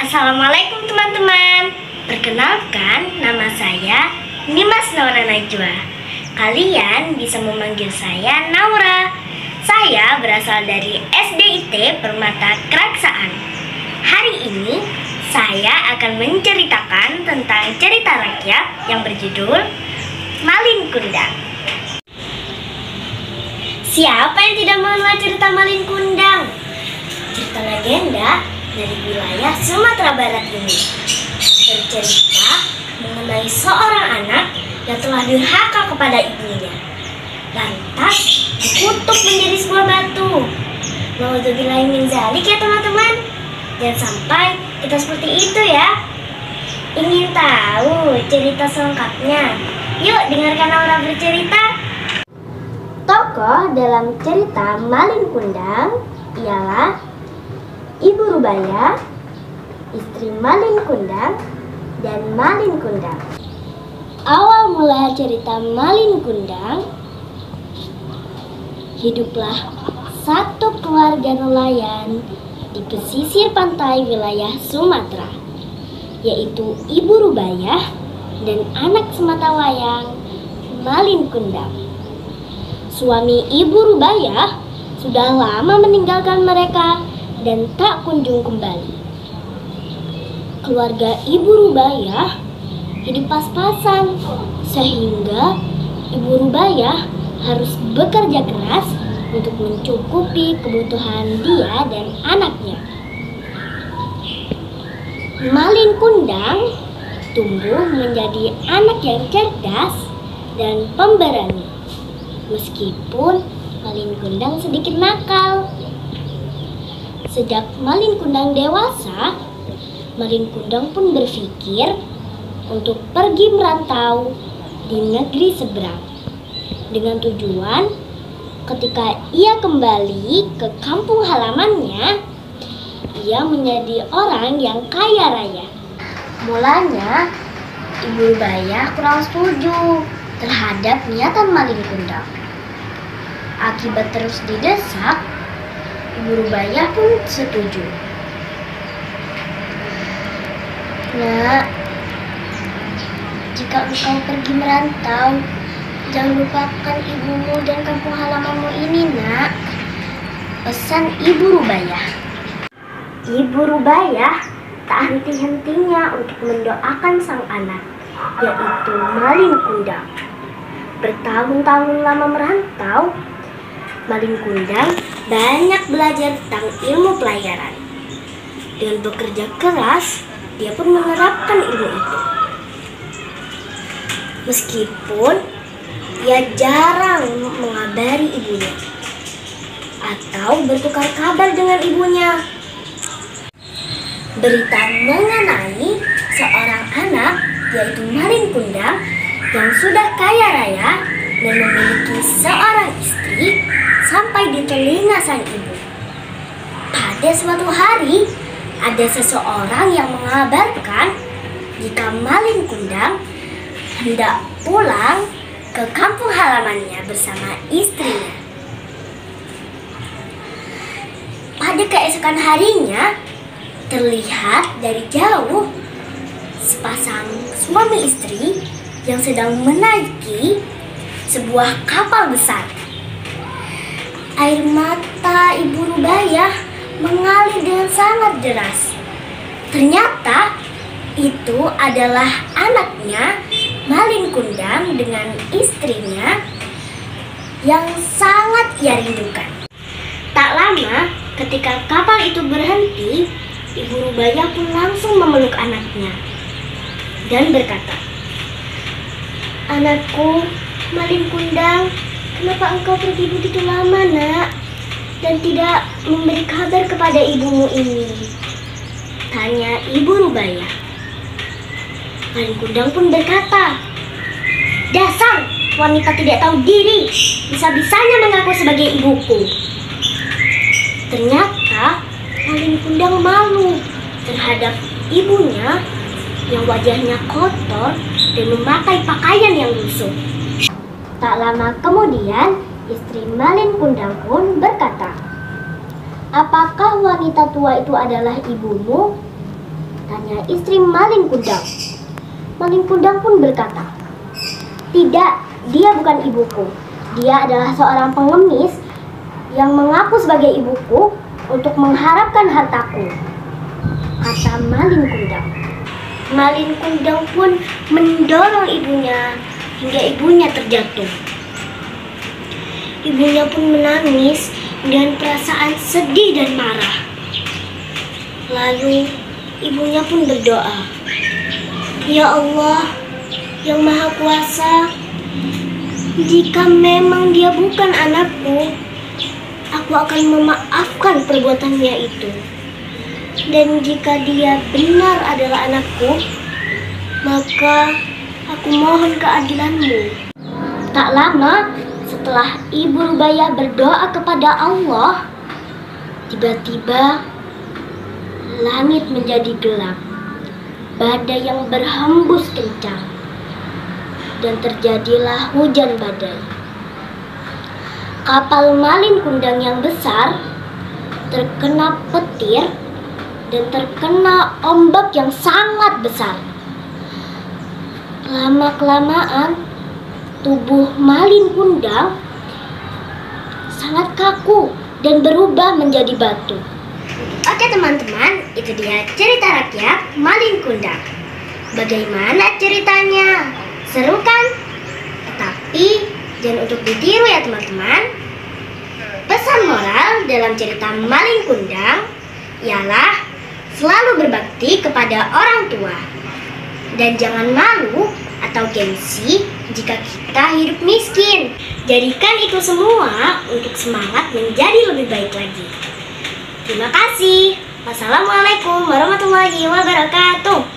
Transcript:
Assalamualaikum teman-teman. Perkenalkan, nama saya Nimas Naura Najwa. Kalian bisa memanggil saya Naura. Saya berasal dari SDIT Permata Keraksaan. Hari ini saya akan menceritakan tentang cerita rakyat yang berjudul Malin Kundang. Siapa yang tidak mengenal cerita Malin Kundang? Cerita legenda dari wilayah Sumatera Barat ini bercerita mengenai seorang anak yang telah durhaka kepada ibunya, lantas dikutuk menjadi sebuah batu. Nauzubillahi min dzalik ya teman-teman. Jangan sampai kita seperti itu ya. Ingin tahu cerita selengkapnya? Yuk dengarkan Naura bercerita. Tokoh dalam cerita Malin Kundang ialah Ibu Rubaya, istri Malin Kundang, dan Malin Kundang. Awal mula cerita Malin Kundang, hiduplah satu keluarga nelayan di pesisir pantai wilayah Sumatera, yaitu Ibu Rubaya dan anak sematawayang Malin Kundang. Suami Ibu Rubaya sudah lama meninggalkan mereka dan tak kunjung kembali. Keluarga Ibu Rubaya hidup pas-pasan, sehingga Ibu Rubaya harus bekerja keras untuk mencukupi kebutuhan dia dan anaknya. Malin Kundang tumbuh menjadi anak yang cerdas dan pemberani, meskipun Malin Kundang sedikit nakal. Sejak Malin Kundang dewasa, Malin Kundang pun berpikir untuk pergi merantau di negeri seberang, dengan tujuan ketika ia kembali ke kampung halamannya, ia menjadi orang yang kaya raya. Mulanya, Ibu Rubaya kurang setuju terhadap niatan Malin Kundang. Akibat terus didesak, Ibu Rubaya pun setuju. Nak, jika engkau pergi merantau, jangan lupakan ibumu dan kampung halamanmu ini, nak. Pesan Ibu Rubaya. Ibu Rubaya tak henti-hentinya untuk mendoakan sang anak, yaitu Malin Kundang. Bertahun-tahun lama merantau, Malin Kundang banyak belajar tentang ilmu pelayaran. Dengan bekerja keras, dia pun menerapkan ilmu itu. Meskipun ia jarang mengabari ibunya atau bertukar kabar dengan ibunya. Berita mengenai seorang anak, yaitu Malin Kundang, yang sudah kaya raya dan memiliki seorang istri, sampai di telinga sang ibu. Pada suatu hari, ada seseorang yang mengabarkan jika Malin Kundang hendak pulang ke kampung halamannya bersama istrinya. Pada keesokan harinya, terlihat dari jauh sepasang suami istri yang sedang menaiki sebuah kapal besar. Air mata Ibu Rubaya mengalir dengan sangat deras. Ternyata itu adalah anaknya Malin Kundang dengan istrinya yang sangat ia rindukan. Tak lama ketika kapal itu berhenti, Ibu Rubaya pun langsung memeluk anaknya dan berkata, "Anakku, Malin Kundang, kenapa engkau pergi begitu lama, nak, dan tidak memberi kabar kepada ibumu ini?" tanya Ibu Rubaya. Malin Kundang pun berkata, "Dasar wanita tidak tahu diri, bisa-bisanya mengaku sebagai ibuku." Ternyata Malin Kundang malu terhadap ibunya yang wajahnya kotor dan memakai pakaian yang lusuh. Tak lama kemudian, istri Malin Kundang pun berkata, "Apakah wanita tua itu adalah ibumu?" Tanya istri Malin Kundang. Malin Kundang pun berkata, "Tidak, dia bukan ibuku. Dia adalah seorang pengemis yang mengaku sebagai ibuku untuk mengharapkan hartaku," kata Malin Kundang. Malin Kundang pun mendorong ibunya hingga ibunya terjatuh. Ibunya pun menangis dengan perasaan sedih dan marah. Lalu ibunya pun berdoa, "Ya Allah, yang Maha Kuasa, jika memang dia bukan anakku, aku akan memaafkan perbuatannya itu. Dan jika dia benar adalah anakku, maka aku mohon keadilanmu." Tak lama setelah Ibu Rubaiyah berdoa kepada Allah, tiba-tiba langit menjadi gelap. Badai yang berhembus kencang, dan terjadilah hujan badai. Kapal Malin Kundang yang besar terkena petir dan terkena ombak yang sangat besar. Lama-kelamaan tubuh Malin Kundang sangat kaku dan berubah menjadi batu. Oke teman-teman, itu dia cerita rakyat Malin Kundang. Bagaimana ceritanya? Seru kan? Tapi jangan untuk ditiru ya teman-teman. Pesan moral dalam cerita Malin Kundang ialah selalu berbakti kepada orang tua. Dan jangan malu atau gengsi jika kita hidup miskin. Jadikan itu semua untuk semangat menjadi lebih baik lagi. Terima kasih. Wassalamualaikum warahmatullahi wabarakatuh.